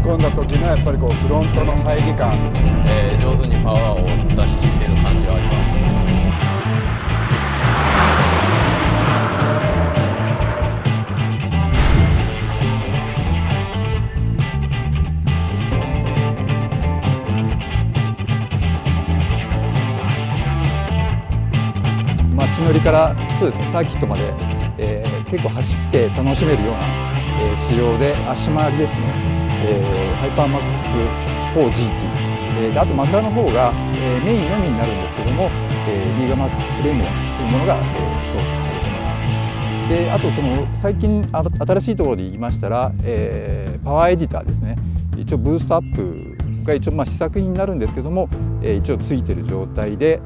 込んだ時のやっぱりこうフロントの入り感、上手にパワーを出し切っている感じはあります。街乗りからそうですね、サーキットまで、結構走って楽しめるような、仕様で足回りですね、ハイパーマックス 4GT、であとマフラーの方が、メインのみになるんですけども、リーガマックスプレミアムというものが、装着されています。であとその最近新しいところで言いましたら、パワーエディターですね。一応ブーストアップが一応試作品になるんですけども、一応ついている状態で、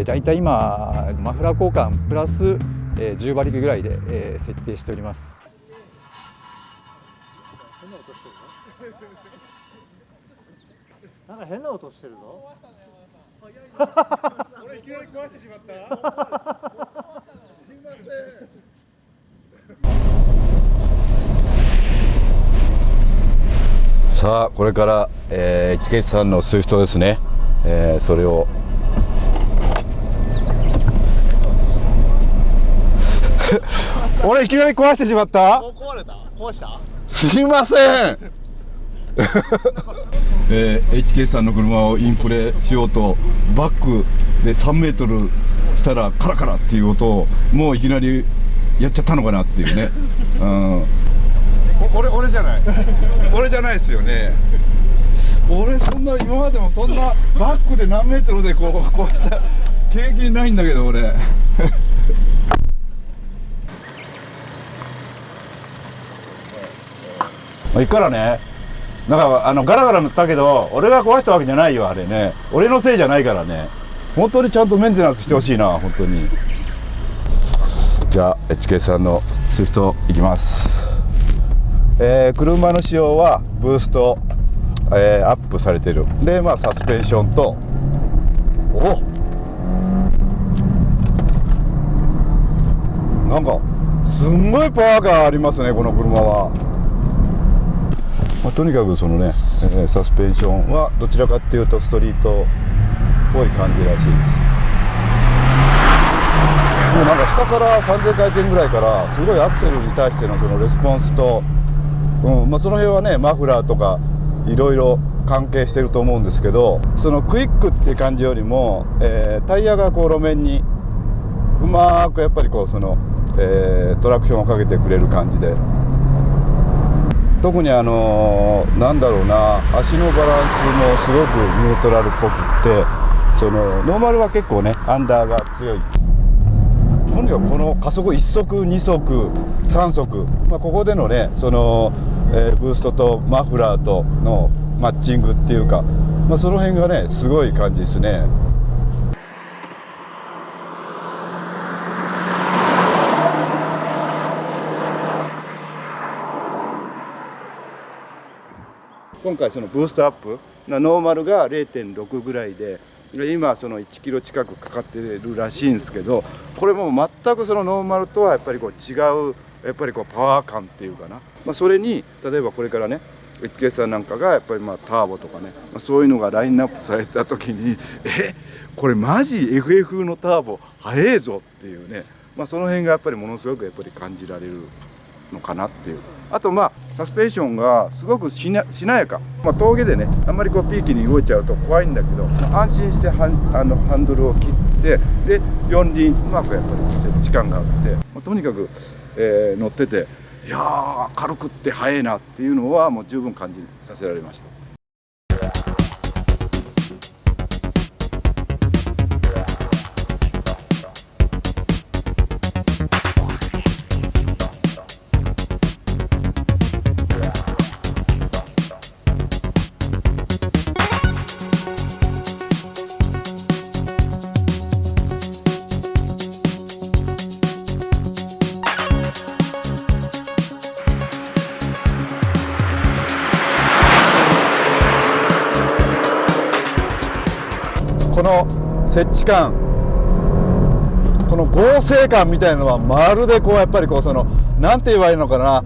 だいたい今マフラー交換プラス、10馬力ぐらいで、設定しております。なんか変な音してるぞ。俺いきなり壊してしまった。すいません。さあこれから、池さんのスイフトですね、それを俺いきなり壊してしまった。もう壊れた？壊した？すいませんHK さんの車をインプレしようとバックで3メートルしたらカラカラっていう音をもういきなりやっちゃったのかなっていうね、うん、俺じゃない俺じゃないですよね。俺そんな今までもそんなバックで何メートルでこうした経験ないんだけど俺いいからね、なんかガラガラ塗ったけど俺が壊したわけじゃないよあれね。俺のせいじゃないからね。本当にちゃんとメンテナンスしてほしいな本当に。じゃあ HK さんのスイフトいきます。車の仕様はブースト、アップされてるで、サスペンションとなんかすんごいパワーがありますねこの車は。とにかくそのね、サスペンションはどちらかっていうとストリートっぽい感じらしいです。もうなんか下から3000回転ぐらいからすごいアクセルに対してのそのレスポンスと、その辺はねマフラーとかいろいろ関係してると思うんですけど、そのクイックっていう感じよりも、タイヤがこう路面にうまくやっぱりこうその、トラクションをかけてくれる感じで、特になんだろうな、足のバランスもすごくニュートラルっぽくって、そのノーマルは結構ねアンダーが強い。とにかくこの加速1速2速3速、ここでのねその、ブーストとマフラーとのマッチングっていうか、その辺がねすごい感じですね。今回そのブーストアップノーマルが 0.6 ぐらいで、今その1キロ近くかかってるらしいんですけど、これも全くそのノーマルとはやっぱりこう違うやっぱりこうパワー感っていうかな、それに例えばこれからねHKさんなんかがやっぱりターボとかね、そういうのがラインナップされた時にこれマジ FF のターボ速えぞっていうね、その辺がやっぱりものすごくやっぱり感じられるのかなっていう。あとサスペンションがすごくしなやか、峠でねあんまりこうピーキーに動いちゃうと怖いんだけど、安心してハンドルを切ってで四輪うまくやっぱり設置感があって、とにかく、乗ってていやー軽くって速いなっていうのはもう十分感じさせられました。この設置感、この合成感みたいなのはまるでこうやっぱりこうそのなんて言えばいいのかな、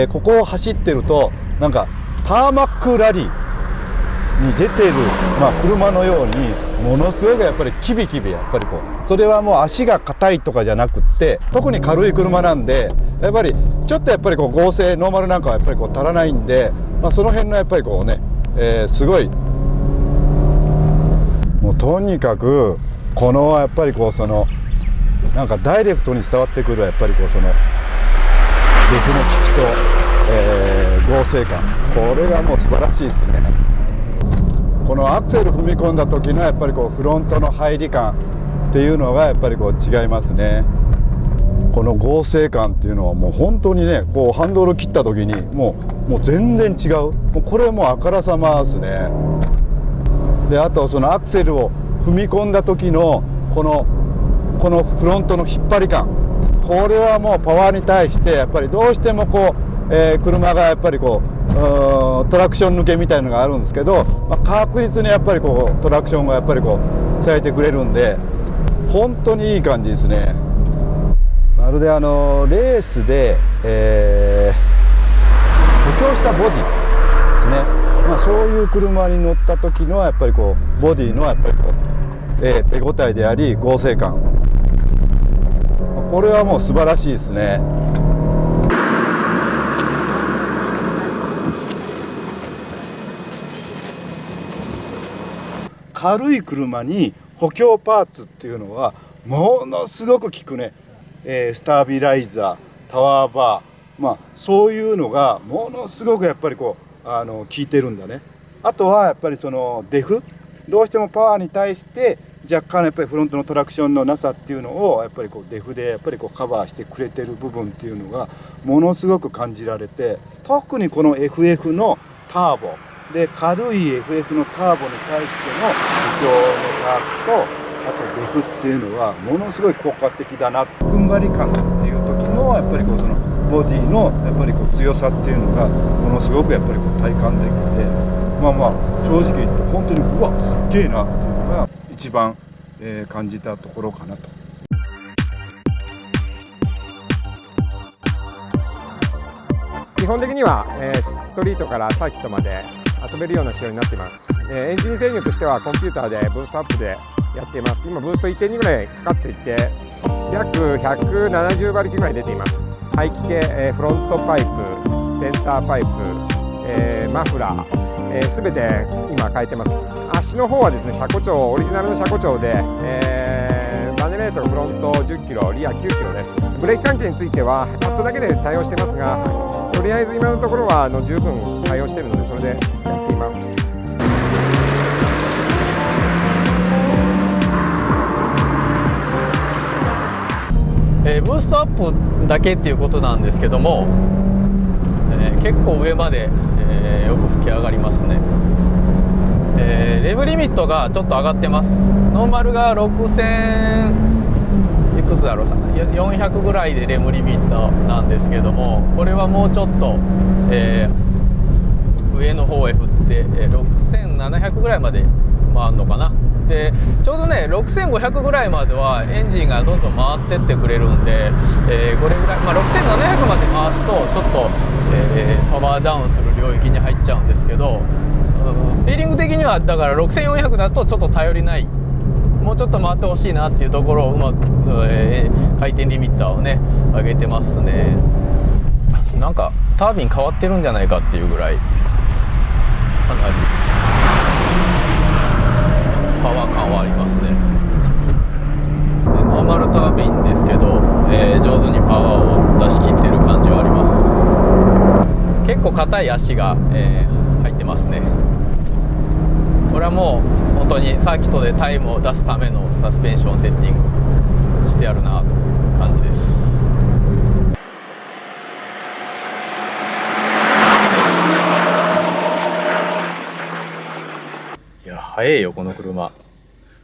ここを走ってるとなんかターマックラリーに出てる、車のようにものすごくやっぱりキビキビやっぱりそれはもう足が硬いとかじゃなくって、特に軽い車なんでやっぱりちょっとやっぱり合成ノーマルなんかはやっぱり足らないんで、その辺のやっぱりすごいもうとにかくこのやっぱりなんかダイレクトに伝わってくるやっぱりデフの利きと、合成感、これがもう素晴らしいですね。このアクセル踏み込んだ時のやっぱりフロントの入り感っていうのがやっぱり違いますね。この合成感っていうのはもう本当にね、ハンドル切った時にもう全然違う。もうこれもうあからさまですね。であとそのアクセルを踏み込んだ時のこのフロントの引っ張り感、これはもうパワーに対してやっぱりどうしても車がやっぱりトラクション抜けみたいなのがあるんですけど、確実にやっぱりトラクションがやっぱり伝えてくれるんで本当にいい感じですね。まるでレースで、補強したボディですね。そういう車に乗った時のやっぱりボディのやっぱり手応えであり合成感、これはもう素晴らしいですね。軽い車に補強パーツっていうのはものすごく効くね。スタビライザー、タワーバー、そういうのがものすごくやっぱり効いてるんだね。あとはやっぱりそのデフ、どうしてもパワーに対して若干やっぱりフロントのトラクションのなさっていうのをやっぱりデフでやっぱりカバーしてくれてる部分っていうのがものすごく感じられて、特にこの FF のターボで軽い FF のターボに対しての補強のパーツとあとデフっていうのはものすごい効果的だな。踏ん張り感っていう時のやっぱりそのボディのやっぱり強さっていうのがものすごくやっぱり体感できて、正直言って本当にうわすっげえなっていうのが一番、感じたところかなと。基本的には、ストリートからサーキットまで遊べるような仕様になっています。エンジン制御としてはコンピューターでブーストアップでやっています。今ブースト 1.2 ぐらいかかっていて約170馬力ぐらい出ています。排気系、フロントパイプ、センターパイプ、マフラー、全て今変えてます。足の方はですね、車庫長オリジナルの車庫長で、バネレートフロント10キロ、リア9キロです。ブレーキ関係についてはパッドだけで対応してますが、とりあえず今のところは十分対応しているのでそれでやっています。ブーストアップだけっていうことなんですけども、結構上まで、よく吹き上がりますね。レブリミットがちょっと上がってます。ノーマルが6000いくつだろう、400ぐらいでレブリミットなんですけども、これはもうちょっと、上の方へ振って、6700ぐらいまで回るのかな。でちょうどね6500ぐらいまではエンジンがどんどん回ってってくれるんで、これぐらい、6700まで回すとちょっと、パワーダウンする領域に入っちゃうんですけど、フィーリング的にはだから6400だとちょっと頼りない、もうちょっと回ってほしいなっていうところをうまく、回転リミッターをね上げてますね。なんかタービン変わってるんじゃないかっていうぐらいかなりパワー感はありますね。ノーマルタービンですけど、上手にパワーを出し切ってる感じはあります。結構硬い足が、入ってますね。これはもう本当にサーキットでタイムを出すためのサスペンションセッティングしてやるなという感じです。いや速いよこの車。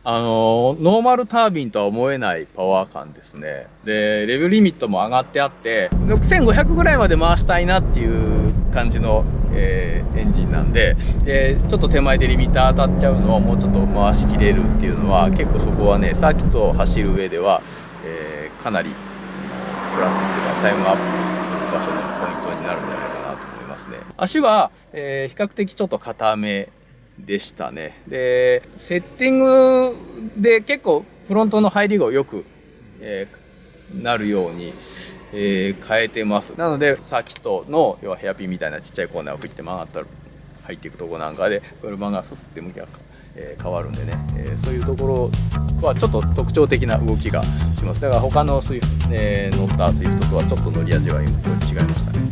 ノーマルタービンとは思えないパワー感ですね。でレベルリミットも上がってあって6500ぐらいまで回したいなっていう感じの、エンジンなんで、ちょっと手前でリミッター当たっちゃうのをもうちょっと回しきれるっていうのは結構そこはねサーキットを走る上では、かなりプラスっていうかタイムアップする場所のポイントになるんじゃないかなと思いますね。足は、比較的ちょっと硬めでしたね。でセッティングで結構フロントの入りがよく、なるように、変えてます。なのでサーキットの要はヘアピンみたいなちっちゃいコーナーを振って曲がったら入っていくとこなんかで車がふって向きが変わるんでね、そういうところはちょっと特徴的な動きがします。だから他の乗ったスイフトとはちょっと乗り味は違いましたね。